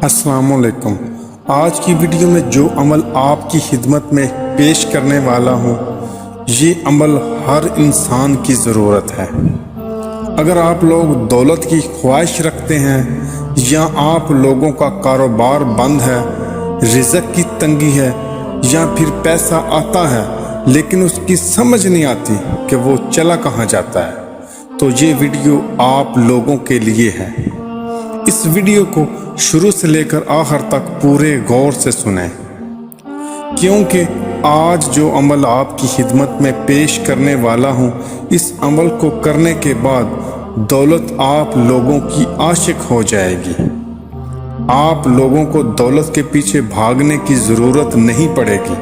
السلام علیکم۔ آج کی ویڈیو میں جو عمل آپ کی خدمت میں پیش کرنے والا ہوں، یہ عمل ہر انسان کی ضرورت ہے۔ اگر آپ لوگ دولت کی خواہش رکھتے ہیں یا آپ لوگوں کا کاروبار بند ہے، رزق کی تنگی ہے، یا پھر پیسہ آتا ہے لیکن اس کی سمجھ نہیں آتی کہ وہ چلا کہاں جاتا ہے، تو یہ ویڈیو آپ لوگوں کے لیے ہے۔ اس ویڈیو کو شروع سے لے کر آخر تک پورے غور سے سنیں، کیونکہ آج جو عمل آپ کی خدمت میں پیش کرنے والا ہوں، اس عمل کو کرنے کے بعد دولت آپ لوگوں کی عاشق ہو جائے گی۔ آپ لوگوں کو دولت کے پیچھے بھاگنے کی ضرورت نہیں پڑے گی،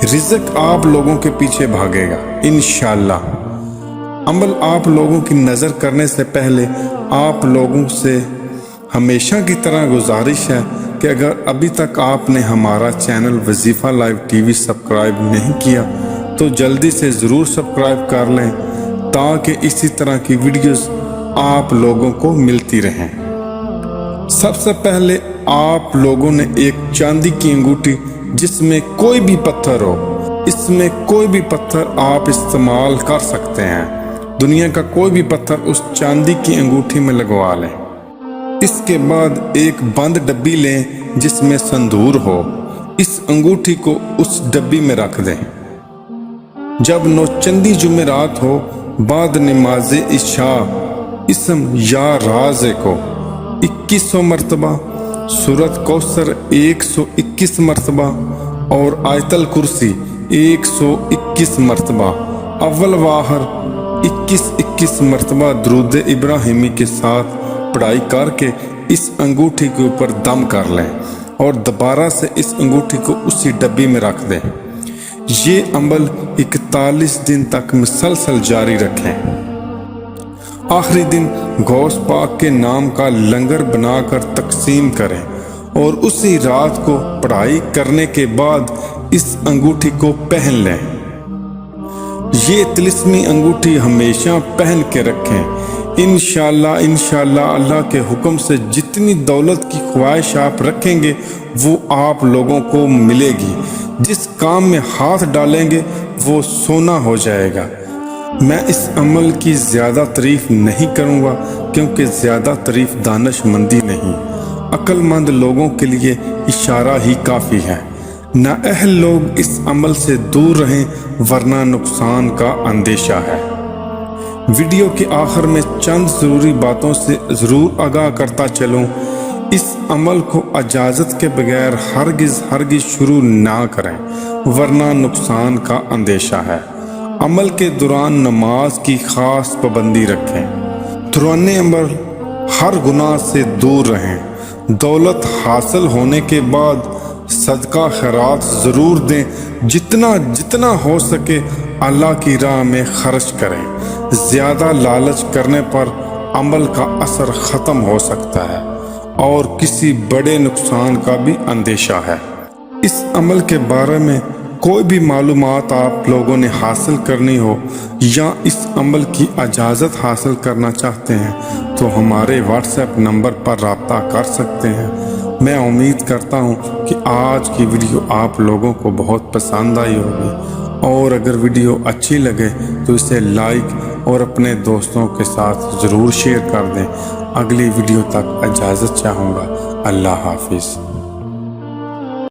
رزق آپ لوگوں کے پیچھے بھاگے گا انشاءاللہ۔ عمل آپ لوگوں کی نظر کرنے سے پہلے آپ لوگوں سے ہمیشہ کی طرح گزارش ہے کہ اگر ابھی تک آپ نے ہمارا چینل وظیفہ لائیو ٹی وی سبسکرائب نہیں کیا تو جلدی سے ضرور سبسکرائب کر لیں تاکہ اسی طرح کی ویڈیوز آپ لوگوں کو ملتی رہیں۔ سب سے پہلے آپ لوگوں نے ایک چاندی کی انگوٹھی جس میں کوئی بھی پتھر ہو، اس میں کوئی بھی پتھر آپ استعمال کر سکتے ہیں، دنیا کا کوئی بھی پتھر اس چاندی کی انگوٹھی میں لگوا لیں۔ اس کے بعد ایک بند ڈبی لیں جس میں سندور ہو، اس انگوٹھی کو اس ڈبی میں رکھ دیں۔ جب نوچندی جمعرات ہو، بعد نماز عشاء اسم یا راز کو 2100 مرتبہ، سورۃ کوثر 121 مرتبہ اور آیت الکرسی 121 مرتبہ، اول و آخر 21 مرتبہ درود ابراہیمی کے ساتھ پڑھائی کر کے اس انگوٹھی کے اوپر دم کر لیں اور دوبارہ سے اس انگوٹھی کو اسی ڈبی میں رکھ دیں۔ یہ عمل 41 دن تک مسلسل جاری رکھیں۔ آخری دن گوشت پاک کے نام کا لنگر بنا کر تقسیم کریں اور اسی رات کو پڑھائی کرنے کے بعد اس انگوٹھی کو پہن لیں۔ یہ طلسمی انگوٹھی ہمیشہ پہن کے رکھیں۔ انشاءاللہ اللہ کے حکم سے جتنی دولت کی خواہش آپ رکھیں گے وہ آپ لوگوں کو ملے گی، جس کام میں ہاتھ ڈالیں گے وہ سونا ہو جائے گا۔ میں اس عمل کی زیادہ تعریف نہیں کروں گا کیونکہ زیادہ تعریف دانش مندی نہیں، عقل مند لوگوں کے لیے اشارہ ہی کافی ہے۔ نااہل لوگ اس عمل سے دور رہیں ورنہ نقصان کا اندیشہ ہے۔ ویڈیو کے آخر میں چند ضروری باتوں سے ضرور آگاہ کرتا چلوں، اس عمل کو اجازت کے بغیر ہرگز شروع نہ کریں ورنہ نقصان کا اندیشہ ہے۔ عمل کے دوران نماز کی خاص پابندی رکھیں، دوران عمل ہر گناہ سے دور رہیں۔ دولت حاصل ہونے کے بعد صدقہ خیرات ضرور دیں، جتنا ہو سکے اللہ کی راہ میں خرچ کریں۔ زیادہ لالچ کرنے پر عمل کا اثر ختم ہو سکتا ہے اور کسی بڑے نقصان کا بھی اندیشہ ہے۔ اس عمل کے بارے میں کوئی بھی معلومات آپ لوگوں نے حاصل کرنی ہو یا اس عمل کی اجازت حاصل کرنا چاہتے ہیں تو ہمارے واٹس ایپ نمبر پر رابطہ کر سکتے ہیں۔ میں امید کرتا ہوں کہ آج کی ویڈیو آپ لوگوں کو بہت پسند آئی ہوگی، اور اگر ویڈیو اچھی لگے تو اسے لائک اور اپنے دوستوں کے ساتھ ضرور شیئر کر دیں۔ اگلی ویڈیو تک اجازت چاہوں گا۔ اللہ حافظ۔